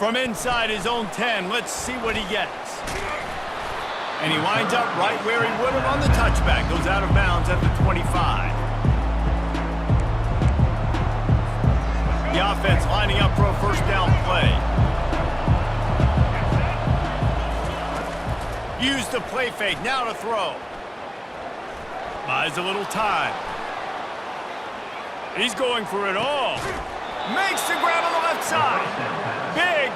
From inside his own 10, let's see what he gets. And he winds up right where he would have on the touchback. Goes out of bounds at the 25. The offense lining up for a first down play. Use the play fake, now to throw. Buys a little time. He's going for it all. Makes the grab on the left side.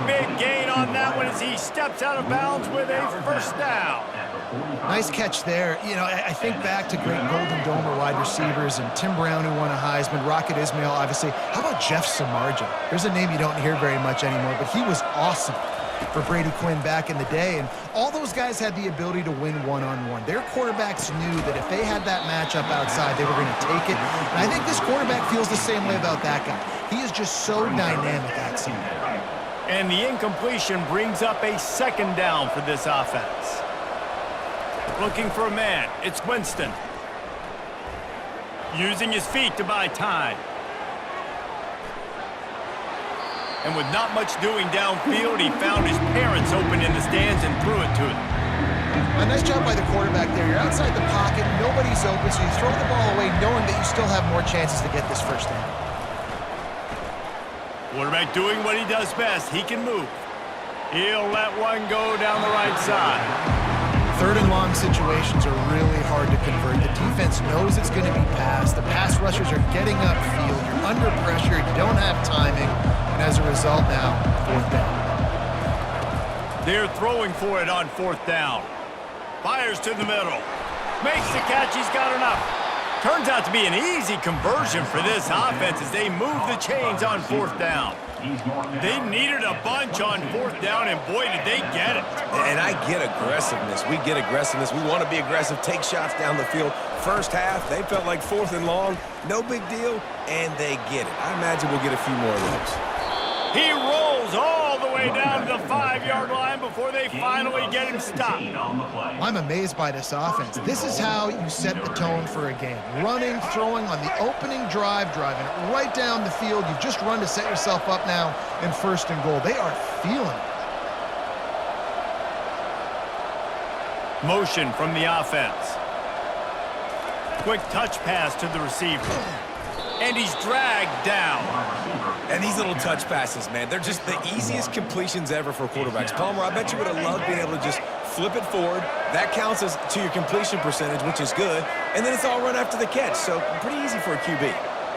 Big gain on that one as he steps out of bounds with a first down. Nice catch there. You know, I think back to great Golden Domer wide receivers and Tim Brown, who won a Heisman, Rocket Ismail, obviously. How about Jeff Samardzija? There's a name you don't hear very much anymore, but he was awesome for Brady Quinn back in the day, and all those guys had the ability to win one-on-one. Their quarterbacks knew that if they had that matchup outside, they were going to take it, and I think this quarterback feels the same way about that guy. He is just so dynamic outside. And the incompletion brings up a second down for this offense. Looking for a man, it's Winston. Using his feet to buy time. And with not much doing downfield, he found his parents open in the stands and threw it to them. A nice job by the quarterback there. You're outside the pocket, nobody's open, so you throw the ball away knowing that you still have more chances to get this first down. Quarterback doing what he does best. He can move. He'll let one go down the right side. Third and long situations are really hard to convert. The defense knows it's going to be passed. The pass rushers are getting upfield. You're under pressure. You don't have timing. And as a result now, fourth down. They're throwing for it on fourth down. Fires to the middle. Makes the catch. He's got enough. Turns out to be an easy conversion for this offense as they move the chains on fourth down. They needed a bunch on fourth down, and boy, did they get it. And I get aggressiveness. We get aggressiveness. We want to be aggressive, take shots down the field. First half, they felt like fourth and long. No big deal, and they get it. I imagine we'll get a few more of those. He rolls all the way down to the 5-yard line before they finally get him stopped. I'm amazed by this offense. This is how you set the tone for a game. Running, throwing on the opening drive, driving it right down the field. You've just run to set yourself up now in first and goal. They are feeling it. Motion from the offense. Quick touch pass to the receiver. And he's dragged down. And these little touch passes, man, they're just the easiest completions ever for quarterbacks. Palmer, I bet you would have loved being able to just flip it forward. That counts as to your completion percentage, which is good. And then it's all run after the catch, so pretty easy for a QB.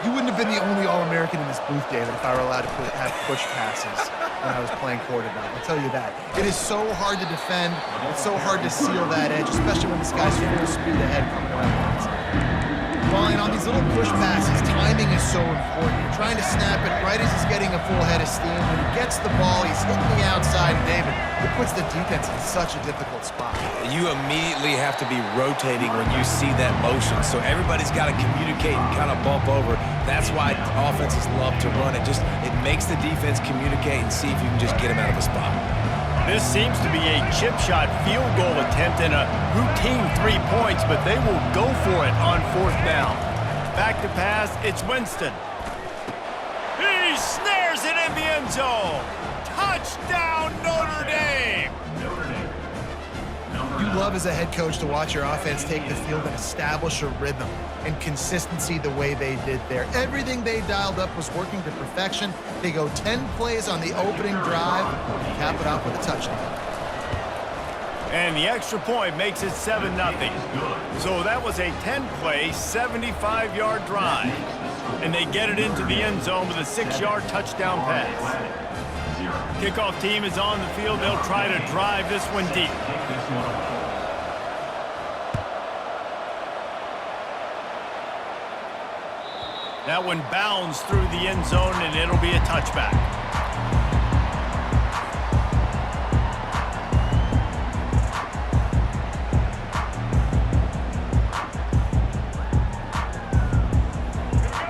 You wouldn't have been the only All-American in this booth, David, if I were allowed to have push passes when I was playing quarterback. I'll tell you that. It is so hard to defend. It's so hard to seal that edge, especially when this guy's full speed ahead coming around the outside. Falling on these little push passes, timing is so important. You're trying to snap it right as he's getting a full head of steam. When he gets the ball, he's hitting the outside. David, it puts the defense in such a difficult spot. You immediately have to be rotating when you see that motion. So everybody's got to communicate and kind of bump over. That's why offenses love to run it. It makes the defense communicate and see if you can just get him out of a spot. This seems to be a chip shot field goal attempt and a routine 3 points, but they will go for it on fourth down. Back to pass, it's Winston. He snares it in the end zone. Touchdown, Notre Dame! You love as a head coach to watch your offense take the field and establish a rhythm and consistency the way they did there. Everything they dialed up was working to perfection. They go 10 plays on the opening drive and cap it off with a touchdown. And the extra point makes it 7-0. So that was a 10-play, 75-yard drive. And they get it into the end zone with a 6-yard touchdown pass. Kickoff team is on the field. They'll try to drive this one deep. That one bounds through the end zone, and it'll be a touchback.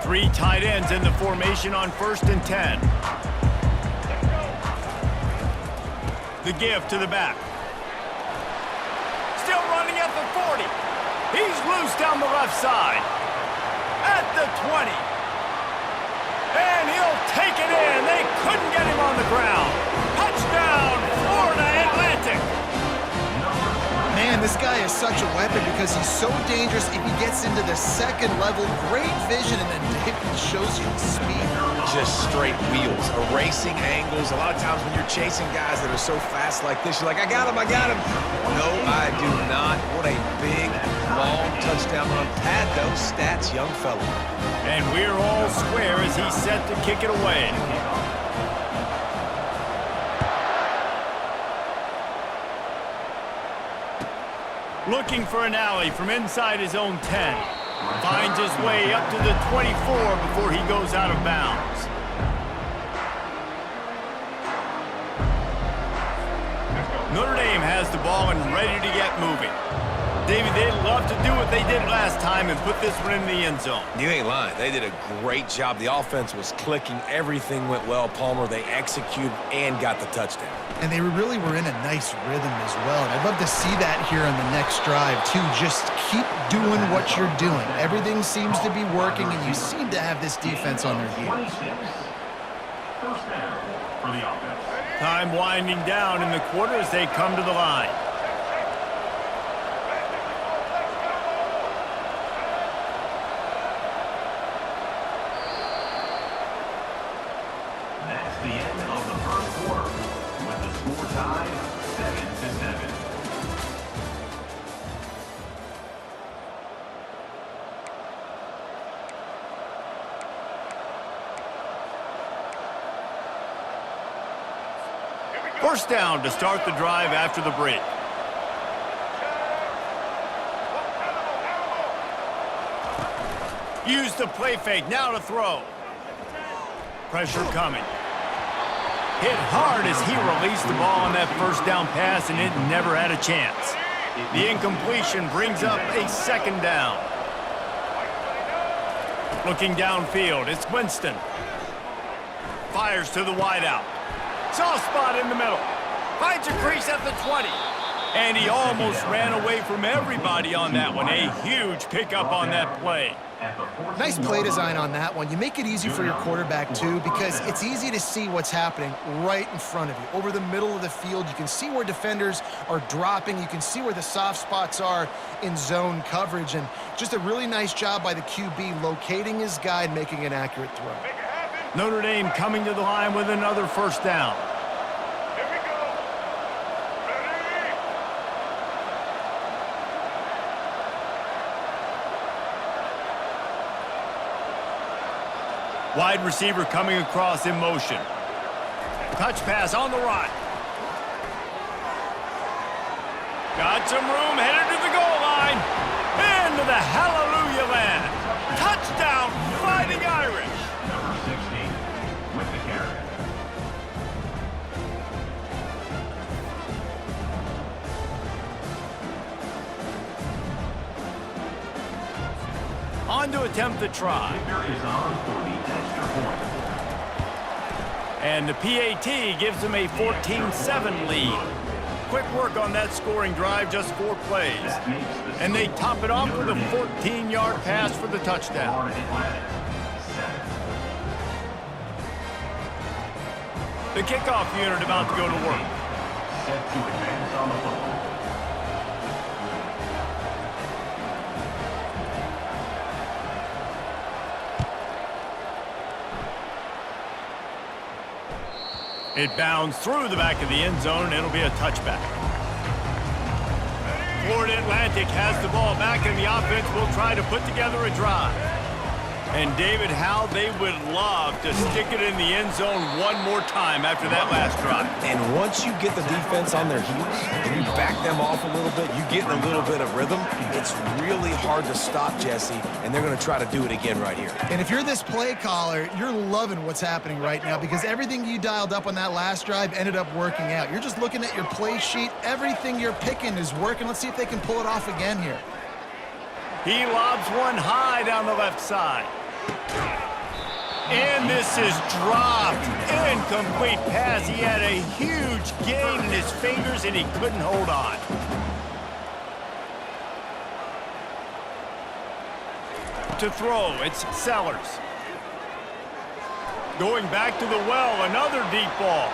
Three tight ends in the formation on 1st and 10. The give to the back. Still running at the 40. He's loose down the left side. At the 20. And he'll take it in. They couldn't get him on the ground. Touchdown, Florida Atlantic. Man, this guy is such a weapon because he's so dangerous if he gets into the second level. Great vision, and then David shows you the speed. Just straight wheels, erasing angles. A lot of times when you're chasing guys that are so fast like this, you're like, I got him, I got him. No, I do not. What a big, long touchdown run. Pad those stats, young fella. And we're all square as he's set to kick it away. Looking for an alley from inside his own 10. Finds his way up to the 24 before he goes out of bounds. Notre Dame has the ball and ready to get moving. David, they'd love to do what they did last time and put this one in the end zone. You ain't lying. They did a great job. The offense was clicking. Everything went well. Palmer, they executed and got the touchdown. And they really were in a nice rhythm as well. And I'd love to see that here on the next drive, too. Just keep doing what you're doing. Everything seems to be working, and you seem to have this defense on their heels. First down for the offense. Time winding down in the quarter as they come to the line. That's the end of the first quarter, with the score tied 7-7. First down to start the drive after the break. Use the play fake, now to throw. Pressure coming. Hit hard as he released the ball on that first down pass, and it never had a chance. The incompletion brings up a second down. Looking downfield, it's Winston. Fires to the wideout. Soft spot in the middle. Finds a crease at the 20. And he almost ran away from everybody on that one. A huge pickup on that play. Nice play design on that one. You make it easy for your quarterback, too, because it's easy to see what's happening right in front of you. Over the middle of the field, you can see where defenders are dropping. You can see where the soft spots are in zone coverage. And just a really nice job by the QB locating his guy and making an accurate throw. Notre Dame coming to the line with another first down. Wide receiver coming across in motion. Touch pass on the right. Got some room, headed to the goal line. Into the hallelujah land. Touchdown, Fighting Irish. Number 16 with the carry. On to attempt the try. Kicker is on for the extra point. And the PAT gives them a 14-7 lead. Quick work on that scoring drive, just 4 plays. And they top it off with a 14-yard pass for the touchdown. Florida Atlantic, 7. The kickoff unit about to go to work. Set to advance on the football. It bounds through the back of the end zone, and it'll be a touchback. Florida Atlantic has the ball back, and the offense will try to put together a drive. And David, how they would love to stick it in the end zone one more time after that last drive. And once you get the defense on their heels and you back them off a little bit, you get in a little bit of rhythm, it's really hard to stop, Jesse, and they're going to try to do it again right here. And if you're this play caller, you're loving what's happening right now because everything you dialed up on that last drive ended up working out. You're just looking at your play sheet. Everything you're picking is working. Let's see if they can pull it off again here. He lobs one high down the left side. And this is dropped. Incomplete pass. He had a huge gain in his fingers, and he couldn't hold on. To throw, it's Sellers. Going back to the well, another deep ball.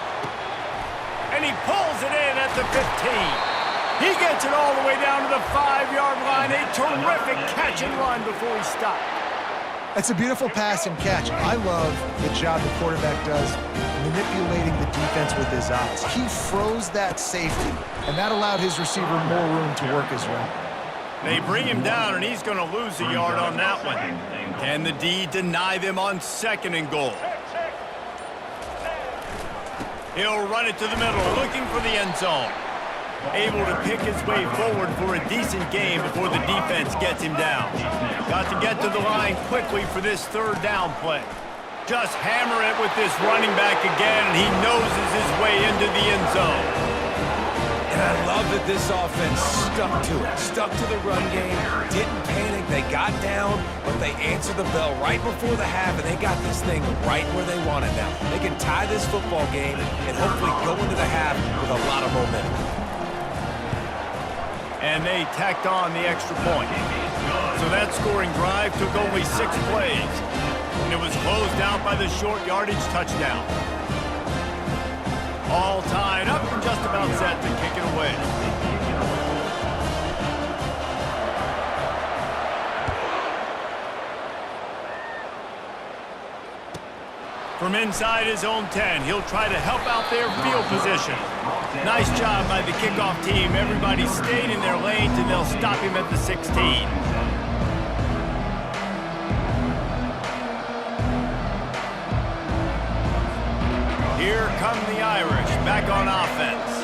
and he pulls it in at the 15. He gets it all the way down to the 5-yard line. A terrific catch and run before he stopped. That's a beautiful pass and catch. I love the job the quarterback does manipulating the defense with his eyes. He froze that safety, and that allowed his receiver more room to work his route. They bring him down, and he's going to lose a yard on that one. Can the D deny them on 2nd and goal? He'll run it to the middle, looking for the end zone. Able to pick his way forward for a decent game before the defense gets him down. Got to get to the line quickly for this 3rd down play. Just hammer it with this running back again, and he noses his way into the end zone. And I love that this offense stuck to the run game, didn't panic, they got down, but they answered the bell right before the half, and they got this thing right where they want it now. They can tie this football game and hopefully go into the half with a lot of momentum. And they tacked on the extra point. So that scoring drive took only 6 plays. And it was closed out by the short yardage touchdown. All tied up and just about set to kick it away. From inside his own 10, he'll try to help out their field position. Nice job by the kickoff team. Everybody stayed in their lanes, and they'll stop him at the 16. Here come the Irish, back on offense.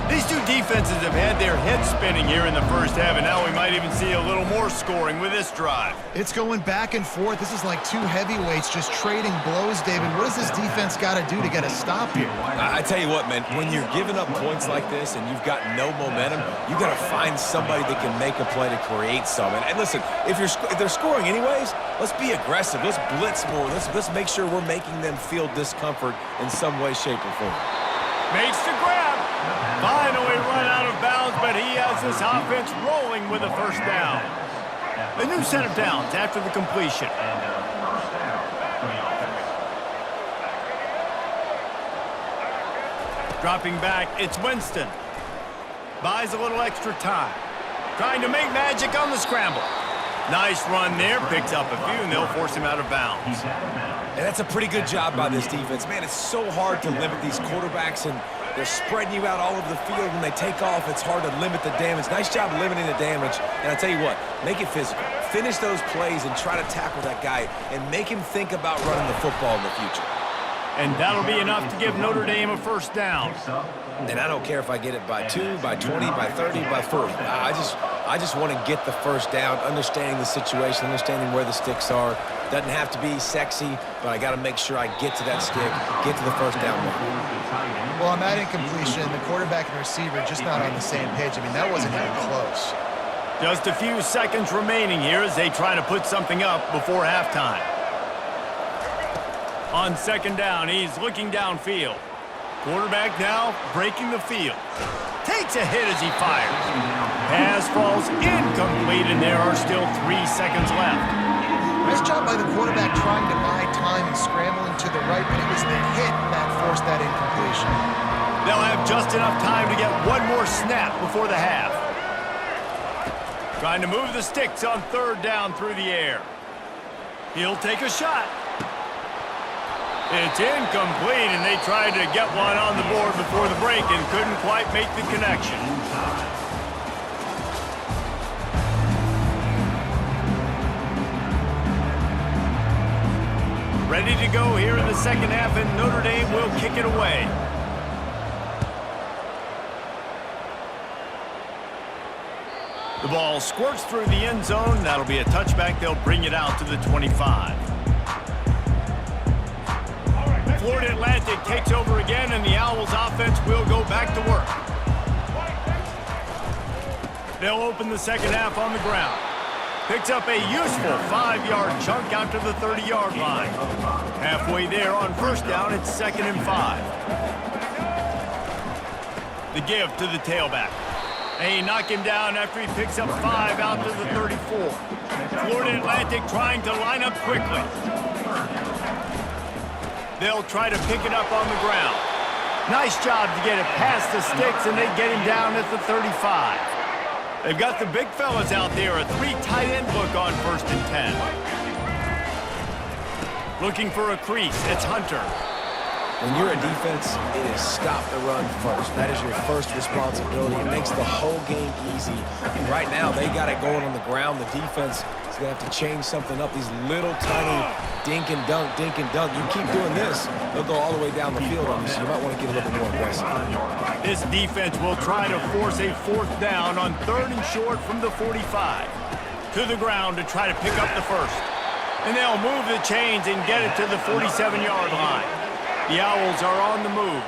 These two defenses have had their heads spinning here in the first half, and now we might even see a little more scoring with this drive. It's going back and forth. This is like two heavyweights just trading blows, David. What does this defense got to do to get a stop here? I tell you what, man, when you're giving up points like this and you've got no momentum, you got to find somebody that can make a play to create some. And listen, if they're scoring anyways, let's be aggressive. Let's blitz more. Let's make sure we're making them feel discomfort in some way, shape, or form. Makes the grab. Finally run out of bounds, but he has this offense rolling with a 1st down. A new set of downs after the completion. Dropping back, it's Winston. Buys a little extra time. Trying to make magic on the scramble. Nice run there, picks up a few, and they'll force him out of bounds. And that's a pretty good job by this defense. Man, it's so hard to limit these quarterbacks, and they're spreading you out all over the field. When they take off, it's hard to limit the damage. Nice job limiting the damage. And I tell you what, make it physical. Finish those plays and try to tackle that guy and make him think about running the football in the future. And that'll be enough to give Notre Dame a 1st down. And I don't care if I get it by 2, by 20, by 30, by 40. I just want to get the 1st down, understanding the situation, understanding where the sticks are. Doesn't have to be sexy, but I got to make sure I get to that stick, get to the 1st down. Well, on that incompletion, the quarterback and receiver just not on the same page. I mean, that wasn't even close. Just a few seconds remaining here as they try to put something up before halftime. On 2nd down, he's looking downfield. Quarterback now breaking the field. Takes a hit as he fires. Pass falls incomplete, and there are still 3 seconds left. Nice job by the quarterback trying to buy time and scrambling to the right, but it was the hit that forced that incompletion. They'll have just enough time to get one more snap before the half. Trying to move the sticks on 3rd down through the air. He'll take a shot. It's incomplete, and they tried to get one on the board before the break and couldn't quite make the connection. Ready to go here in the 2nd half, and Notre Dame will kick it away. The ball squirts through the end zone. That'll be a touchback. They'll bring it out to the 25. Florida Atlantic takes over again, and the Owls offense will go back to work. They'll open the 2nd half on the ground. Picks up a useful 5-yard chunk out to the 30-yard line. Halfway there on 1st down, it's 2nd and 5. The give to the tailback. They knock him down after he picks up 5 out to the 34. Florida Atlantic trying to line up quickly. They'll try to pick it up on the ground. Nice job to get it past the sticks, and they get him down at the 35. They've got the big fellas out there, a 3 tight end look on 1st and 10. Looking for a crease, it's Hunter. When you're a defense, it is stop the run first. That is your first responsibility. It makes the whole game easy. And right now, they got it going on the ground. The defense is going to have to change something up. These little tiny dink and dunk, dink and dunk. You keep doing this, they'll go all the way down the field on you, so you might want to get a little bit more aggressive. This defense will try to force a 4th down on 3rd and short from the 45. To the ground to try to pick up the first. And they'll move the chains and get it to the 47-yard line. The Owls are on the move.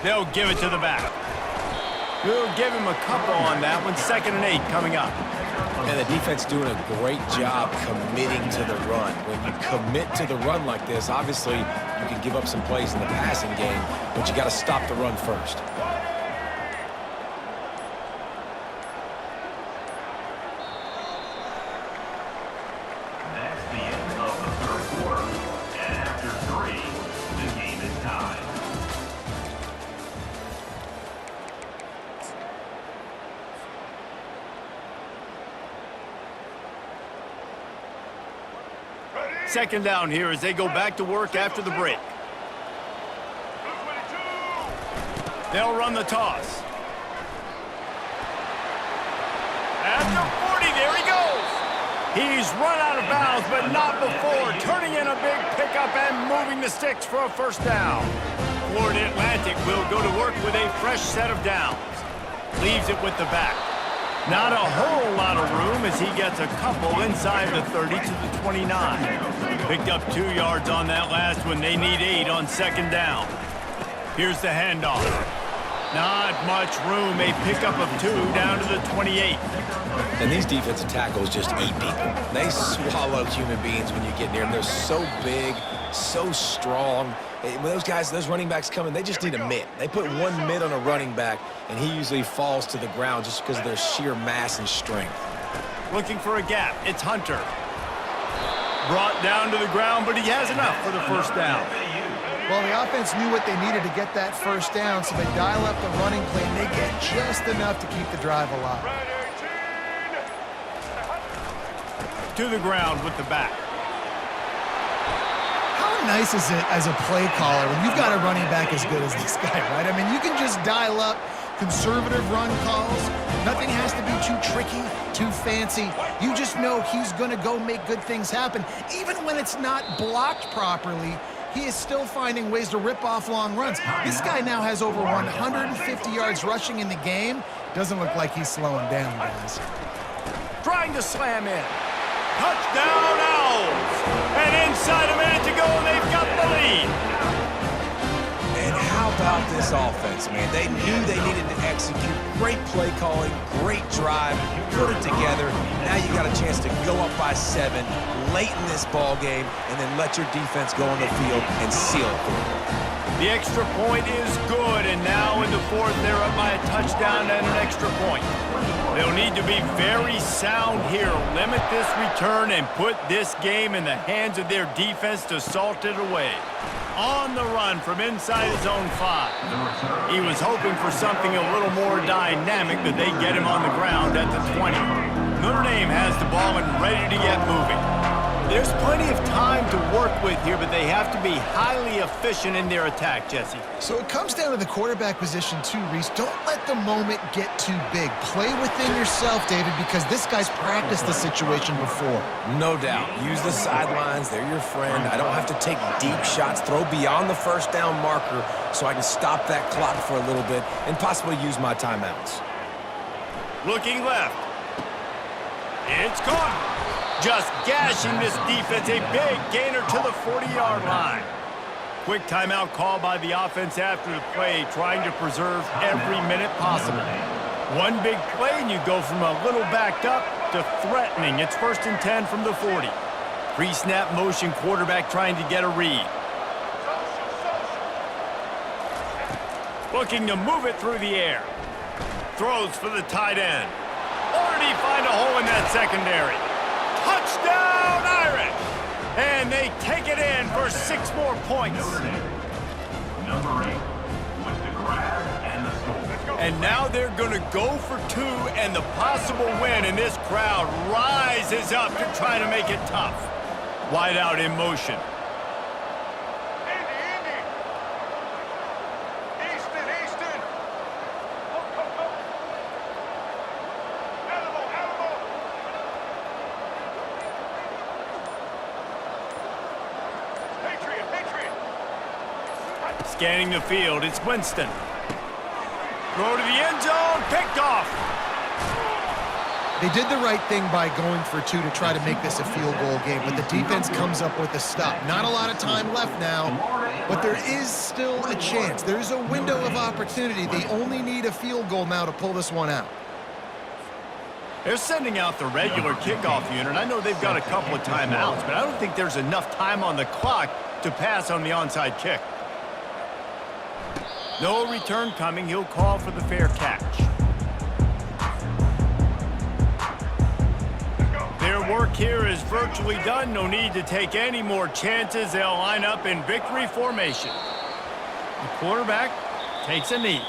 They'll give it to the back. We'll give him a couple on that one. 2nd and 8 coming up. And the defense doing a great job committing to the run. When you commit to the run like this, obviously you can give up some plays in the passing game, but you got to stop the run first. That's the end of the 3rd quarter. And after 3, the game is tied. Second down here as they go back to work after the break. They'll run the toss. At the 40, there he goes. He's run out of bounds, but not before, turning in a big pickup and moving the sticks for a 1st down. Florida Atlantic will go to work with a fresh set of downs. Leaves it with the back. Not a whole lot of room as he gets a couple inside the 30 to the 29. Picked up 2 yards on that last one. They need 8 on 2nd down. Here's the handoff. Not much room. A pickup of 2 down to the 28. And these defensive tackles just eat people. They swallow human beings when you get near them. They're so big, so strong. When those guys, those running backs come in, they just need a mitt. They put 1 mitt on a running back, and he usually falls to the ground just because of their sheer mass and strength. Looking for a gap. It's Hunter. Brought down to the ground, but he has enough for the 1st down. Well, the offense knew what they needed to get that 1st down, so they dial up the running play, and they get just enough to keep the drive alive. To the ground with the back. How nice is it as a play caller when you've got a running back as good as this guy, right? I mean, you can just dial up conservative run calls. Nothing has to be too tricky, too fancy. You just know he's going to go make good things happen. Even when it's not blocked properly, he is still finding ways to rip off long runs. This guy now has over 150 yards rushing in the game. Doesn't look like he's slowing down, guys. Trying to slam in. Touchdown Owls! And inside a minute to go, and they've got the lead. And how about this offense, man? They knew they needed to execute. Great play calling, great drive, put it together. Now you got a chance to go up by 7 late in this ball game and then let your defense go on the field and seal it for you. The extra point is good, and now in the 4th, they're up by a touchdown and an extra point. They'll need to be very sound here, limit this return, and put this game in the hands of their defense to salt it away. On the run from inside his own 5. He was hoping for something a little more dynamic, but they get him on the ground at the 20. Notre Dame has the ball and ready to get moving. There's plenty of time to work with here, but they have to be highly efficient in their attack, Jesse. So it comes down to the quarterback position too, Reese. Don't let the moment get too big. Play within yourself, David, because this guy's practiced the situation before. No doubt. Use the sidelines. They're your friend. I don't have to take deep shots. Throw beyond the 1st down marker so I can stop that clock for a little bit and possibly use my timeouts. Looking left. It's caught. Just gashing this defense. A big gainer to the 40-yard line. Quick timeout call by the offense after the play, trying to preserve every minute possible. One big play, and you go from a little backed up to threatening. It's 1st and 10 from the 40. Pre-snap motion quarterback trying to get a read. Looking to move it through the air. Throws for the tight end. Or did he find a hole in that secondary? Touchdown, Irish! And they take it in for 6 more points. Number 8 with the grab and the score. And now they're going to go for 2 and the possible win, and this crowd rises up to try to make it tough. Wide out in motion. Easton. Patriot. Scanning the field, it's Winston. Throw to the end zone, picked off. They did the right thing by going for 2 to try to make this a field goal game, but the defense comes up with a stop. Not a lot of time left now, but there is still a chance. There's a window of opportunity. They only need a field goal now to pull this one out. They're sending out the regular kickoff unit. I know they've got a couple of timeouts, but I don't think there's enough time on the clock to pass on the onside kick. No return coming. He'll call for the fair catch. Their work here is virtually done. No need to take any more chances. They'll line up in victory formation. The quarterback takes a knee.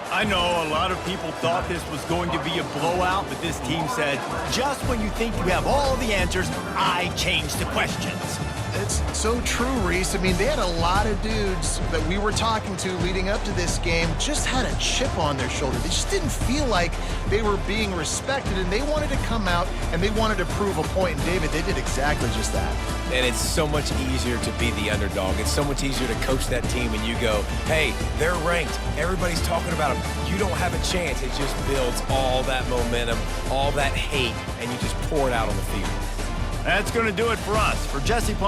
I know a lot of people thought this was going to be a blowout, but this team said, just when you think you have all the answers, I change the questions. It's so true, Reese. I mean, they had a lot of dudes that we were talking to leading up to this game just had a chip on their shoulder. They just didn't feel like they were being respected, and they wanted to come out and they wanted to prove a point. And, David, they did exactly just that. And it's so much easier to be the underdog. It's so much easier to coach that team and you go, hey, they're ranked. Everybody's talking about them. You don't have a chance. It just builds all that momentum, all that hate, and you just pour it out on the field. That's going to do it for us. For Jesse Paul.